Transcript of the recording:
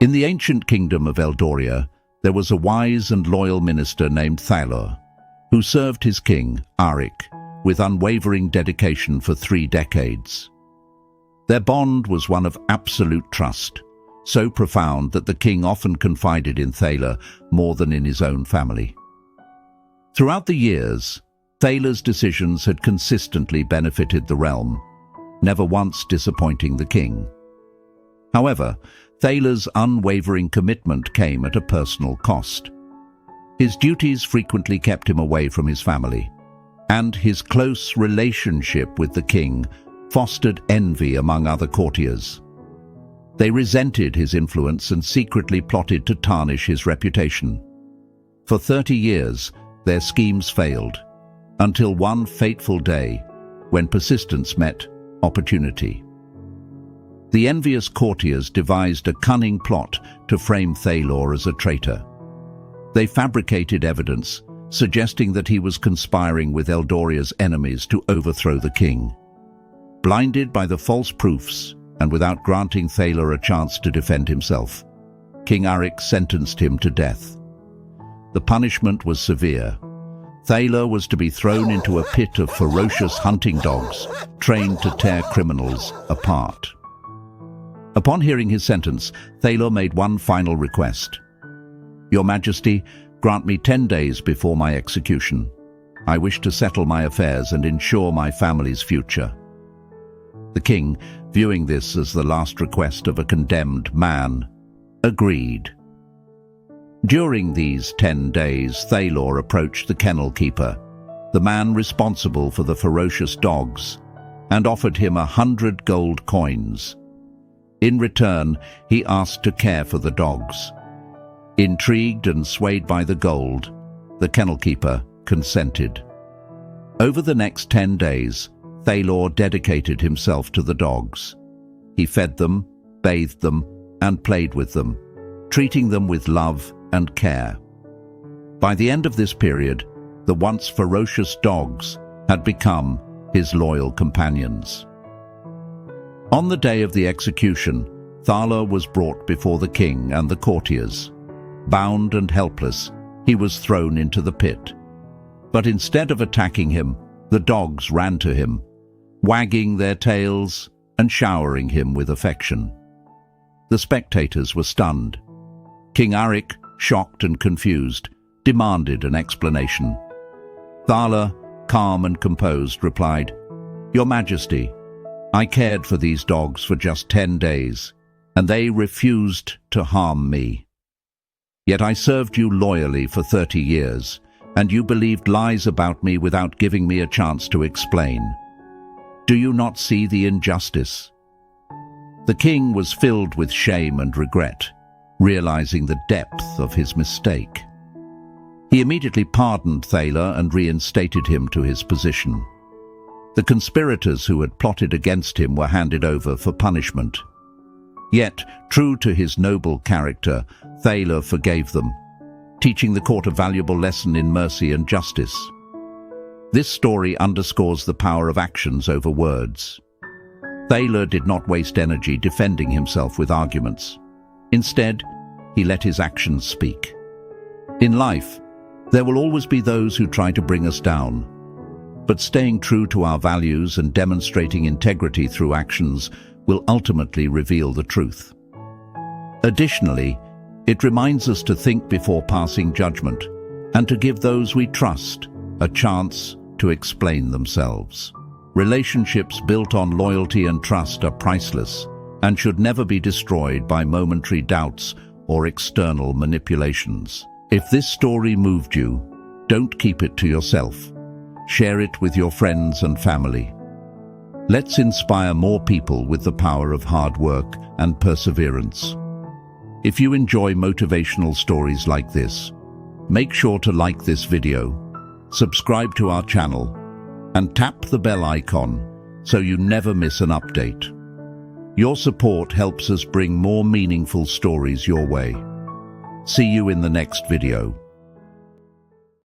In the ancient kingdom of Eldoria, there was a wise and loyal minister named Thalor, who served his king, Arik, with unwavering dedication for 3 decades. Their bond was one of absolute trust, so profound that the king often confided in Thalor more than in his own family. Throughout the years, Thalor's decisions had consistently benefited the realm, never once disappointing the king. However, Thalor's unwavering commitment came at a personal cost. His duties frequently kept him away from his family, and his close relationship with the king fostered envy among other courtiers. They resented his influence and secretly plotted to tarnish his reputation. For 30 years, their schemes failed, until one fateful day when persistence met opportunity. The envious courtiers devised a cunning plot to frame Thalor as a traitor. They fabricated evidence, suggesting that he was conspiring with Eldoria's enemies to overthrow the king. Blinded by the false proofs, and without granting Thalor a chance to defend himself, King Arik sentenced him to death. The punishment was severe. Thalor was to be thrown into a pit of ferocious hunting dogs, trained to tear criminals apart. Upon hearing his sentence, Thalor made one final request. "Your Majesty, grant me 10 days before my execution. I wish to settle my affairs and ensure my family's future." The king, viewing this as the last request of a condemned man, agreed. During these 10 days, Thalor approached the kennel keeper, the man responsible for the ferocious dogs, and offered him 100 gold coins. In return, he asked to care for the dogs. Intrigued and swayed by the gold, the kennel keeper consented. Over the next 10 days, Thalor dedicated himself to the dogs. He fed them, bathed them, and played with them, treating them with love and care. By the end of this period, the once ferocious dogs had become his loyal companions. On the day of the execution, Thalor was brought before the king and the courtiers. Bound and helpless, he was thrown into the pit. But instead of attacking him, the dogs ran to him, wagging their tails and showering him with affection. The spectators were stunned. King Arik, shocked and confused, demanded an explanation. Thalor, calm and composed, replied, "Your Majesty, I cared for these dogs for just 10 days, and they refused to harm me. Yet I served you loyally for 30 years, and you believed lies about me without giving me a chance to explain. Do you not see the injustice?" The king was filled with shame and regret, realizing the depth of his mistake. He immediately pardoned Thalor and reinstated him to his position. The conspirators who had plotted against him were handed over for punishment. Yet, true to his noble character, Thalor forgave them, teaching the court a valuable lesson in mercy and justice. This story underscores the power of actions over words. Thalor did not waste energy defending himself with arguments. Instead, he let his actions speak. In life, there will always be those who try to bring us down, but staying true to our values and demonstrating integrity through actions will ultimately reveal the truth. Additionally, it reminds us to think before passing judgment and to give those we trust a chance to explain themselves. Relationships built on loyalty and trust are priceless and should never be destroyed by momentary doubts or external manipulations. If this story moved you, don't keep it to yourself. Share it with your friends and family. Let's inspire more people with the power of hard work and perseverance. If you enjoy motivational stories like this, make sure to like this video, subscribe to our channel, and tap the bell icon so you never miss an update. Your support helps us bring more meaningful stories your way. See you in the next video.